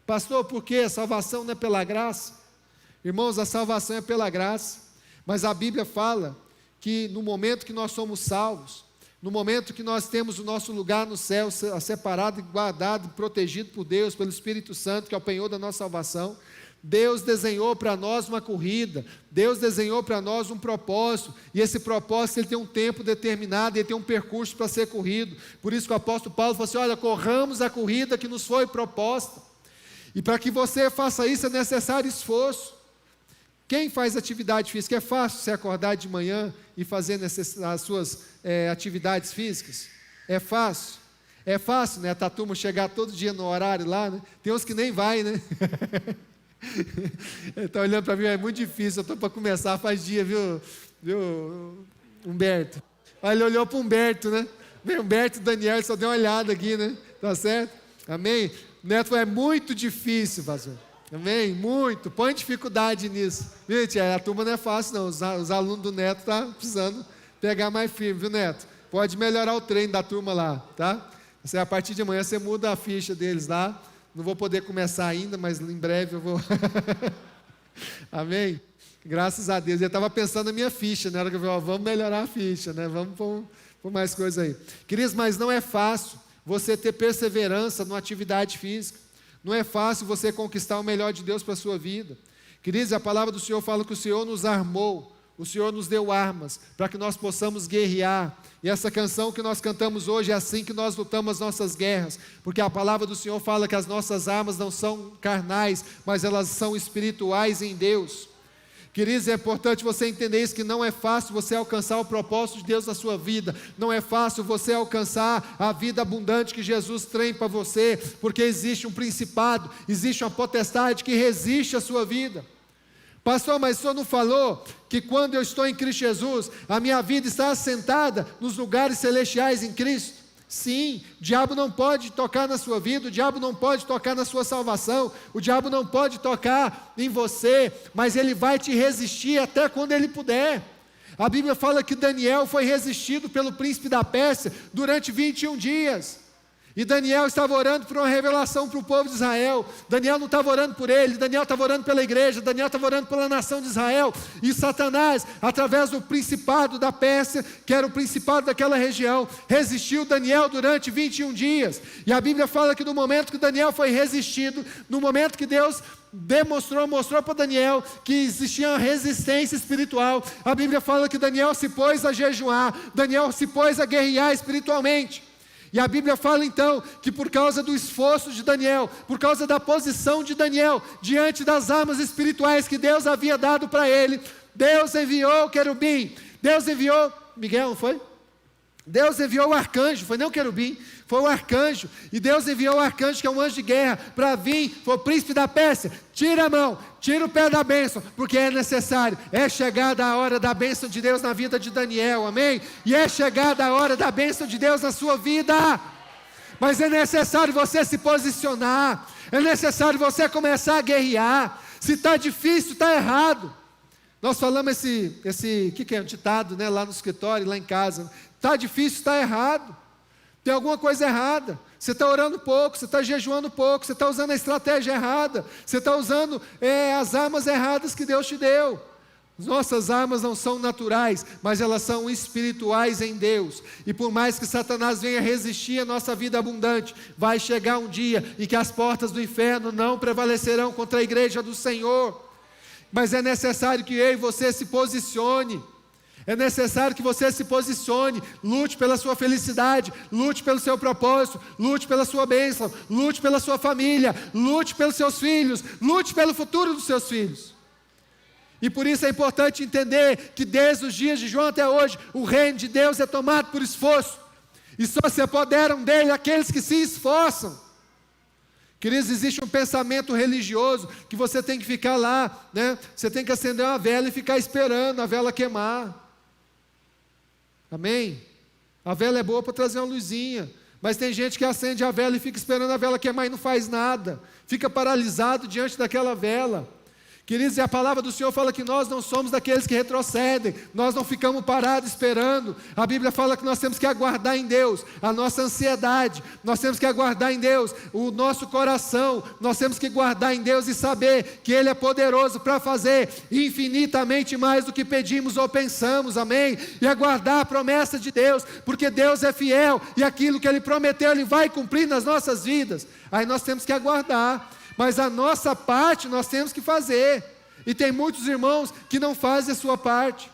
Pastor, por quê? A salvação não é pela graça? Irmãos, a salvação é pela graça. Mas a Bíblia fala que no momento que nós somos salvos, no momento que nós temos o nosso lugar no céu, separado, guardado, protegido por Deus, pelo Espírito Santo, que é o penhor da nossa salvação, Deus desenhou para nós uma corrida, Deus desenhou para nós um propósito, e esse propósito ele tem um tempo determinado, ele tem um percurso para ser corrido. Por isso que o apóstolo Paulo falou assim: olha, corramos a corrida que nos foi proposta, e para que você faça isso é necessário esforço. Quem faz atividade física, é fácil você acordar de manhã e fazer as suas atividades físicas? É fácil? É fácil, né? A turma chegar todo dia no horário lá, né? Tem uns que nem vai, né? Está olhando para mim, é muito difícil, eu estou para começar faz dia, viu, Humberto? Aí ele olhou para o Humberto, né? Humberto e Daniel, ele só deu uma olhada aqui, né? Tá certo? Amém? Neto, é muito difícil, pastor. Amém? Muito. Põe dificuldade nisso. Gente, a turma não é fácil, não. Os alunos do Neto estão precisando pegar mais firme, viu, Neto? Pode melhorar o treino da turma lá, tá? A partir de amanhã você muda a ficha deles lá. Não vou poder começar ainda, mas em breve eu vou. Amém? Graças a Deus. Eu estava pensando na minha ficha, né? Que eu falei, vamos melhorar a ficha, né? Vamos pôr mais coisa aí. Queridos, mas não é fácil você ter perseverança numa atividade física. Não é fácil você conquistar o melhor de Deus para a sua vida. Queridos, a palavra do Senhor fala que o Senhor nos armou, o Senhor nos deu armas para que nós possamos guerrear. E essa canção que nós cantamos hoje é assim que nós lutamos as nossas guerras, porque a palavra do Senhor fala que as nossas armas não são carnais, mas elas são espirituais em Deus. Queridos, é importante você entender isso, que não é fácil você alcançar o propósito de Deus na sua vida, não é fácil você alcançar a vida abundante que Jesus tem para você, porque existe um principado, existe uma potestade que resiste à sua vida. Pastor, mas o senhor não falou que quando eu estou em Cristo Jesus, a minha vida está assentada nos lugares celestiais em Cristo? Sim, o diabo não pode tocar na sua vida, o diabo não pode tocar na sua salvação, o diabo não pode tocar em você, mas ele vai te resistir até quando ele puder. A Bíblia fala que Daniel foi resistido pelo príncipe da Pérsia durante 21 dias. E Daniel estava orando por uma revelação para o povo de Israel. Daniel não estava orando por ele, Daniel estava orando pela igreja, Daniel estava orando pela nação de Israel. E Satanás, através do principado da Pérsia, que era o principado daquela região, resistiu Daniel durante 21 dias. E a Bíblia fala que no momento que Daniel foi resistido, no momento que Deus mostrou para Daniel que existia uma resistência espiritual, a Bíblia fala que Daniel se pôs a jejuar, Daniel se pôs a guerrear espiritualmente. E a Bíblia fala então que por causa do esforço de Daniel, por causa da posição de Daniel, diante das armas espirituais que Deus havia dado para ele, Deus enviou o querubim, Deus enviou, Miguel, não foi? Deus enviou o arcanjo, foi não o querubim, foi o arcanjo, e Deus enviou o arcanjo, que é um anjo de guerra, para vir, foi o príncipe da Pérsia, tira a mão, tira o pé da bênção, porque é necessário, é chegada a hora da bênção de Deus na vida de Daniel, amém? E é chegada a hora da bênção de Deus na sua vida, mas é necessário você se posicionar, é necessário você começar a guerrear. Se está difícil, está errado. Nós falamos que é um ditado, né, lá no escritório, lá em casa, está difícil, está errado. Tem alguma coisa errada. Você está orando pouco, você está jejuando pouco, você está usando a estratégia errada, você está usando as armas erradas que Deus te deu. Nossas armas não são naturais, mas elas são espirituais em Deus. E por mais que Satanás venha resistir à nossa vida abundante, vai chegar um dia em que as portas do inferno não prevalecerão contra a igreja do Senhor. Mas é necessário que eu e você se posicione. É necessário que você se posicione, lute pela sua felicidade, lute pelo seu propósito, lute pela sua bênção, lute pela sua família, lute pelos seus filhos, lute pelo futuro dos seus filhos. E por isso é importante entender que desde os dias de João até hoje, o reino de Deus é tomado por esforço, e só se apoderam dele aqueles que se esforçam. Queridos, existe um pensamento religioso que você tem que ficar lá, né? Você tem que acender uma vela e ficar esperando a vela queimar. Amém? A vela é boa para trazer uma luzinha, mas tem gente que acende a vela e fica esperando a vela queimar e não faz nada, fica paralisado diante daquela vela. Queridos, e a palavra do Senhor fala que nós não somos daqueles que retrocedem, nós não ficamos parados esperando. A Bíblia fala que nós temos que aguardar em Deus a nossa ansiedade, nós temos que aguardar em Deus o nosso coração, nós temos que guardar em Deus e saber que Ele é poderoso para fazer infinitamente mais do que pedimos ou pensamos, amém? E aguardar a promessa de Deus, porque Deus é fiel e aquilo que Ele prometeu Ele vai cumprir nas nossas vidas. Aí nós temos que aguardar. Mas a nossa parte nós temos que fazer. E tem muitos irmãos que não fazem a sua parte.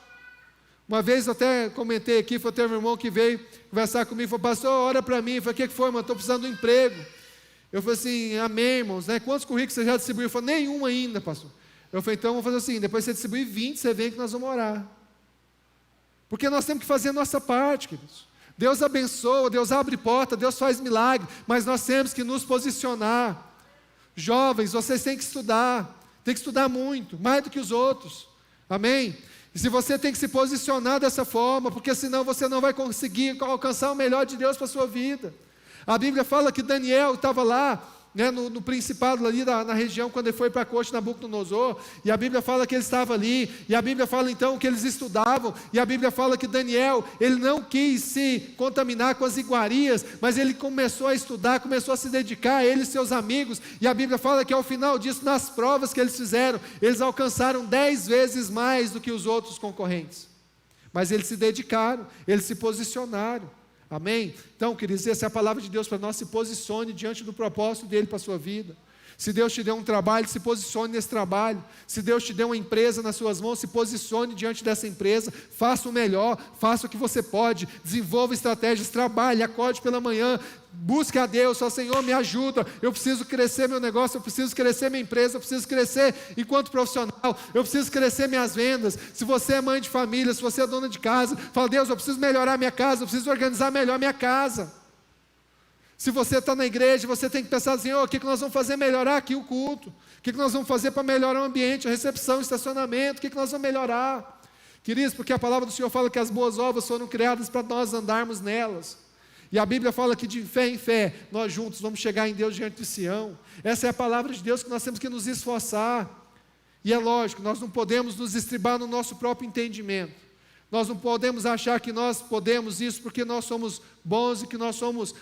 Uma vez eu até comentei aqui, foi ter um irmão que veio conversar comigo, falou: pastor, ora para mim. Eu falei: o que foi, mano? Estou precisando de um emprego. Eu falei assim: amém, irmãos, né? Quantos currículos você já distribuiu? Eu falei: nenhum ainda, pastor. Eu falei: então vamos fazer assim, depois você distribuir 20, você vem que nós vamos orar. Porque nós temos que fazer a nossa parte, queridos. Deus abençoa, Deus abre porta, Deus faz milagre, mas nós temos que nos posicionar. Jovens, vocês têm que estudar muito, mais do que os outros, amém? E se você tem que se posicionar dessa forma, porque senão você não vai conseguir alcançar o melhor de Deus para a sua vida. A Bíblia fala que Daniel estava lá, né, no principado ali na região, quando ele foi para a corte de Nabucodonosor, e a Bíblia fala que ele estava ali, e a Bíblia fala então que eles estudavam, e a Bíblia fala que Daniel, ele não quis se contaminar com as iguarias, mas ele começou a estudar, começou a se dedicar, ele e seus amigos, e a Bíblia fala que ao final disso, nas provas que eles fizeram, eles alcançaram 10 vezes mais do que os outros concorrentes, mas eles se dedicaram, eles se posicionaram. Amém? Então, queridos, essa é a palavra de Deus para nós. Se posicione diante do propósito dele para a sua vida. Se Deus te deu um trabalho, se posicione nesse trabalho. Se Deus te deu uma empresa nas suas mãos, se posicione diante dessa empresa. Faça o melhor, faça o que você pode. Desenvolva estratégias, trabalhe, acorde pela manhã. Busque a Deus, fala: Senhor, me ajuda, eu preciso crescer meu negócio, eu preciso crescer minha empresa, eu preciso crescer enquanto profissional, eu preciso crescer minhas vendas. Se você é mãe de família, se você é dona de casa, fala: Deus, eu preciso melhorar minha casa, eu preciso organizar melhor minha casa. Se você está na igreja, você tem que pensar: Senhor, o que nós vamos fazer melhorar aqui o culto? O que nós vamos fazer para melhorar o ambiente, a recepção, o estacionamento? O que nós vamos melhorar? Queridos, porque a palavra do Senhor fala que as boas obras foram criadas para nós andarmos nelas. E a Bíblia fala que de fé em fé, nós juntos vamos chegar em Deus diante de Sião. Essa é a palavra de Deus que nós temos que nos esforçar. E é lógico, nós não podemos nos estribar no nosso próprio entendimento. Nós não podemos achar que nós podemos isso porque nós somos bons e que nós somos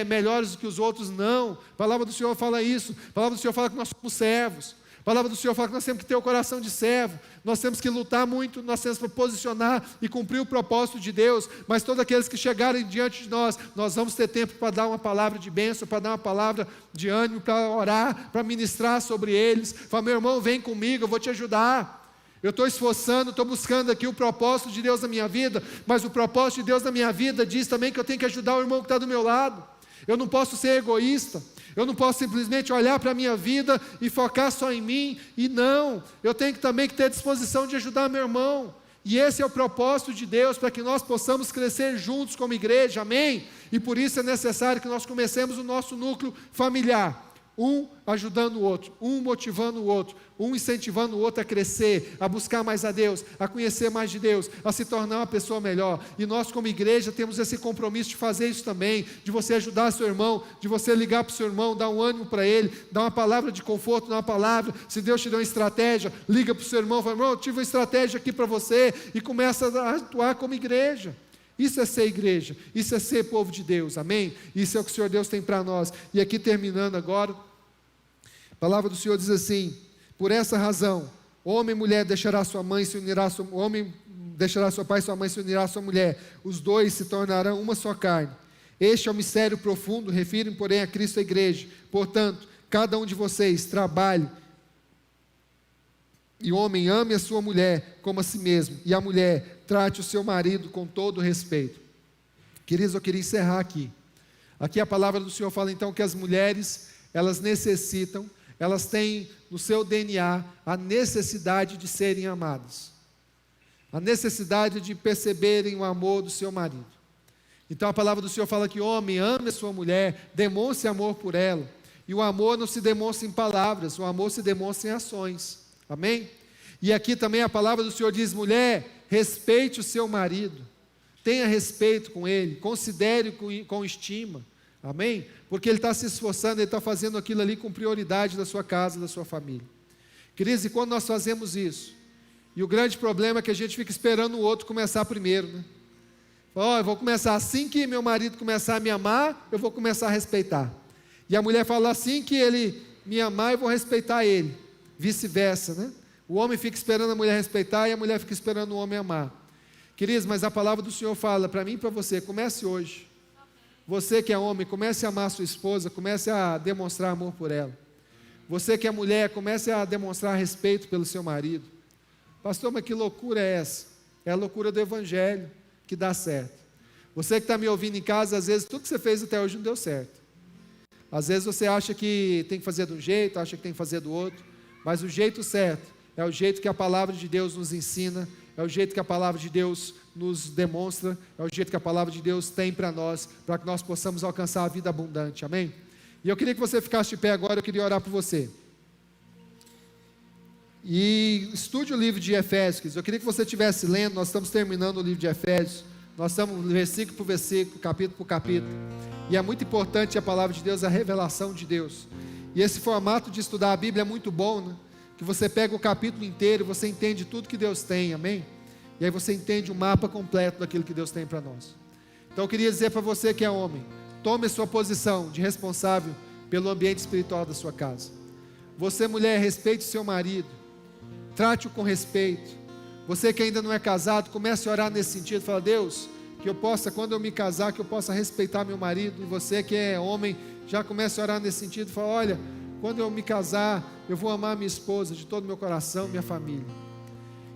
melhores do que os outros. Não, a palavra do Senhor fala isso. A palavra do Senhor fala que nós somos servos. A palavra do Senhor fala que nós temos que ter o coração de servo, nós temos que lutar muito, nós temos que posicionar e cumprir o propósito de Deus, mas todos aqueles que chegarem diante de nós vamos ter tempo para dar uma palavra de bênção, para dar uma palavra de ânimo, para orar, para ministrar sobre eles. Fala: meu irmão, vem comigo, eu vou te ajudar. Eu estou esforçando, estou buscando aqui o propósito de Deus na minha vida, mas o propósito de Deus na minha vida diz também que eu tenho que ajudar o irmão que está do meu lado. Eu não posso ser egoísta. Eu não posso simplesmente olhar para a minha vida e focar só em mim, e não, eu tenho também que ter disposição de ajudar meu irmão, e esse é o propósito de Deus, para que nós possamos crescer juntos como igreja, amém? E por isso é necessário que nós comecemos o nosso núcleo familiar, um ajudando o outro, um motivando o outro, um incentivando o outro a crescer, a buscar mais a Deus, a conhecer mais de Deus, a se tornar uma pessoa melhor. E nós como igreja temos esse compromisso de fazer isso também, de você ajudar seu irmão, de você ligar para o seu irmão, dar um ânimo para ele, dar uma palavra de conforto, dar uma palavra. Se Deus te deu uma estratégia, liga para o seu irmão, fala: irmão, eu tive uma estratégia aqui para você, e começa a atuar como igreja. Isso é ser igreja, isso é ser povo de Deus, amém? Isso é o que o Senhor Deus tem para nós. E aqui terminando agora, a palavra do Senhor diz assim: por essa razão, homem e mulher deixará sua mãe, se unirá homem deixará seu pai e sua mãe, se unirá à sua mulher, os dois se tornarão uma só carne. Este é o mistério profundo, refiro, porém, a Cristo e a igreja. Portanto, cada um de vocês trabalhe, e o homem ame a sua mulher como a si mesmo, e a mulher trate o seu marido com todo respeito. Queridos, eu queria encerrar aqui. Aqui a palavra do Senhor fala então que as mulheres, elas necessitam, elas têm no seu DNA a necessidade de serem amadas, a necessidade de perceberem o amor do seu marido. Então a palavra do Senhor fala que o homem ame a sua mulher, demonstre amor por ela, e o amor não se demonstra em palavras, o amor se demonstra em ações. Amém? E aqui também a palavra do Senhor diz: mulher, respeite o seu marido, tenha respeito com ele, considere com estima, amém? Porque ele está se esforçando, ele está fazendo aquilo ali com prioridade da sua casa, da sua família. Queridos, e quando nós fazemos isso, e o grande problema é que a gente fica esperando o outro começar primeiro, né? Eu vou começar assim que meu marido começar a me amar, eu vou começar a respeitar. E a mulher fala assim que ele me amar, eu vou respeitar ele. Vice-versa, né? O homem fica esperando a mulher respeitar e a mulher fica esperando o homem amar. Queridos, mas a palavra do Senhor fala para mim e para você, comece hoje. Você que é homem, comece a amar a sua esposa, comece a demonstrar amor por ela. Você que é mulher, comece a demonstrar respeito pelo seu marido. Pastor, mas que loucura é essa? É a loucura do Evangelho que dá certo. Você que está me ouvindo em casa, às vezes tudo que você fez até hoje não deu certo. Às vezes você acha que tem que fazer de um jeito, acha que tem que fazer do outro, mas o jeito certo é o jeito que a palavra de Deus nos ensina, é o jeito que a palavra de Deus nos demonstra, é o jeito que a palavra de Deus tem para nós, para que nós possamos alcançar a vida abundante, amém? E eu queria que você ficasse de pé agora, eu queria orar por você. E estude o livro de Efésios, eu queria que você estivesse lendo, nós estamos terminando o livro de Efésios, nós estamos versículo por versículo, capítulo por capítulo, e é muito importante a palavra de Deus, a revelação de Deus. E esse formato de estudar a Bíblia é muito bom, né? Que você pega o capítulo inteiro, você entende tudo que Deus tem, amém? E aí você entende o mapa completo daquilo que Deus tem para nós. Então eu queria dizer para você que é homem, tome a sua posição de responsável pelo ambiente espiritual da sua casa. Você, mulher, respeite o seu marido, trate-o com respeito. Você que ainda não é casado, comece a orar nesse sentido, fala, Deus, que eu possa, quando eu me casar, que eu possa respeitar meu marido. E você que é homem, já comece a orar nesse sentido, fala, olha, quando eu me casar, eu vou amar minha esposa de todo o meu coração, minha família.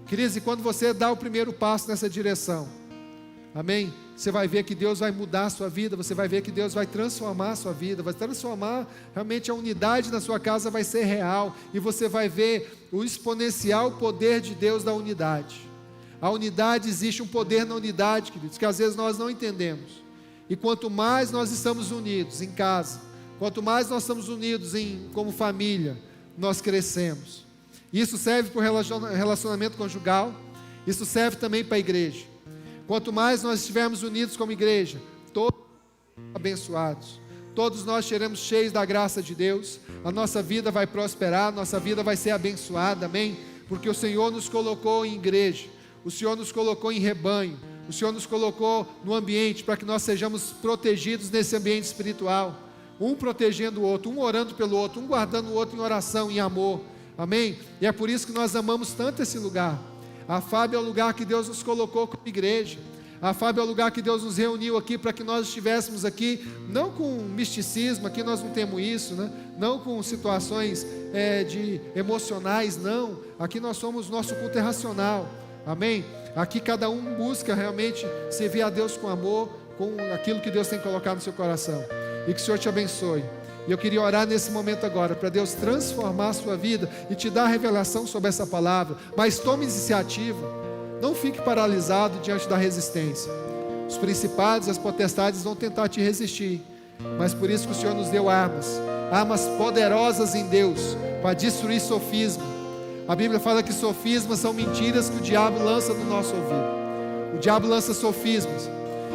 Queridos, e quando você dá o primeiro passo nessa direção, amém? Você vai ver que Deus vai mudar a sua vida, você vai ver que Deus vai transformar a sua vida, vai transformar, realmente a unidade na sua casa vai ser real, e você vai ver o exponencial poder de Deus da unidade. A unidade, existe um poder na unidade, queridos, que às vezes nós não entendemos. E quanto mais nós estamos unidos em casa, quanto mais nós estamos unidos como família, nós crescemos. Isso serve para o relacionamento conjugal, isso serve também para a igreja. Quanto mais nós estivermos unidos como igreja, todos abençoados, todos nós seremos cheios da graça de Deus, a nossa vida vai prosperar, a nossa vida vai ser abençoada, amém? Porque o Senhor nos colocou em igreja, o Senhor nos colocou em rebanho, o Senhor nos colocou no ambiente para que nós sejamos protegidos nesse ambiente espiritual, um protegendo o outro, um orando pelo outro, um guardando o outro em oração, em amor, amém? E é por isso que nós amamos tanto esse lugar. A FAB é o lugar que Deus nos colocou como igreja. A FAB é o lugar que Deus nos reuniu aqui para que nós estivéssemos aqui, não com misticismo, aqui nós não temos isso, né? Não com situações emocionais, não. Aqui nós somos, nosso culto é racional, amém? Aqui cada um busca realmente servir a Deus com amor, com aquilo que Deus tem colocado no seu coração. E que o Senhor te abençoe. E eu queria orar nesse momento agora, para Deus transformar a sua vida e te dar a revelação sobre essa palavra. Mas tome iniciativa, não fique paralisado diante da resistência. Os principados e as potestades vão tentar te resistir, mas por isso que o Senhor nos deu armas poderosas em Deus, para destruir sofisma. A Bíblia fala que sofismas são mentiras que o diabo lança no nosso ouvido. O diabo lança sofismas,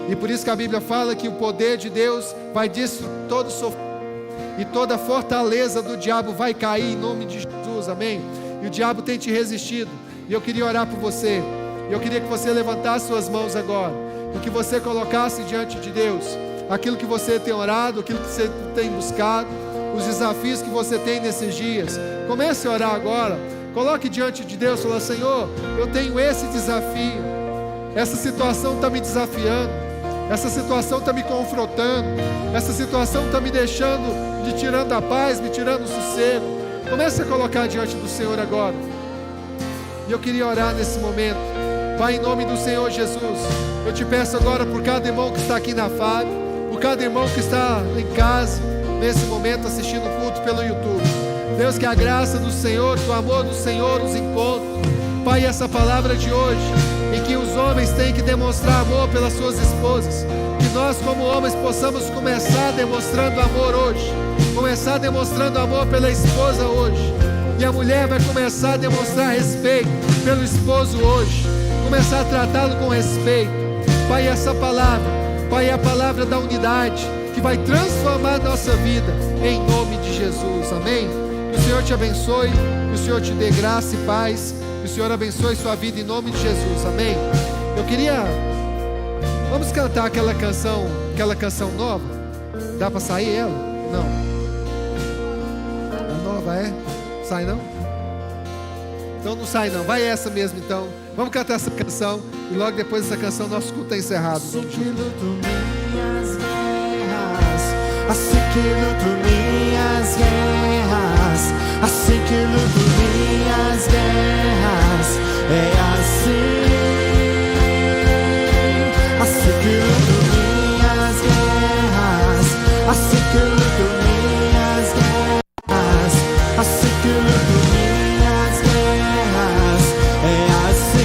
e por isso que a Bíblia fala que o poder de Deus vai destruir todo sofisma, e toda fortaleza do diabo vai cair em nome de Jesus, amém? E o diabo tem te resistido, e eu queria orar por você, eu queria que você levantasse suas mãos agora, e que você colocasse diante de Deus, aquilo que você tem orado, aquilo que você tem buscado, os desafios que você tem nesses dias. Comece a orar agora, coloque diante de Deus, fala, Senhor, eu tenho esse desafio, essa situação está me desafiando, essa situação está me confrontando, essa situação está me tirando a paz, me tirando o sossego. Comece a colocar diante do Senhor agora. E eu queria orar nesse momento. Pai, em nome do Senhor Jesus, eu te peço agora por cada irmão que está aqui na FAB, por cada irmão que está em casa, nesse momento assistindo o culto pelo YouTube. Deus, que a graça do Senhor, que o amor do Senhor nos encontre. Pai, essa palavra de hoje, em que os homens têm que demonstrar amor pelas suas esposas, que nós como homens possamos começar demonstrando amor hoje, começar demonstrando amor pela esposa hoje, e a mulher vai começar a demonstrar respeito pelo esposo hoje, começar a tratá-lo com respeito. Pai, essa palavra, Pai, é a palavra da unidade, que vai transformar a nossa vida, em nome de Jesus, amém? Que o Senhor te abençoe, que o Senhor te dê graça e paz, que o Senhor abençoe sua vida em nome de Jesus, amém? Vamos cantar aquela canção nova? Dá para sair ela? Não. A nova é? Sai não? Então não sai não, vai essa mesmo então. Vamos cantar essa canção e logo depois dessa canção nosso culto está encerrado. Assim que luto minhas guerras, assim que luto minhas guerras, assim que luto minhas guerras, é assim. Assim que luto minhas guerras, assim que luto minhas guerras, assim que luto minhas guerras, é assim.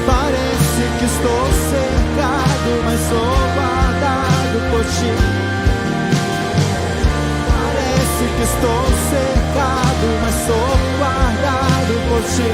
Parece que estou cercado, mas sou guardado por ti. Parece que estou cercado, mas sou guardado por ti.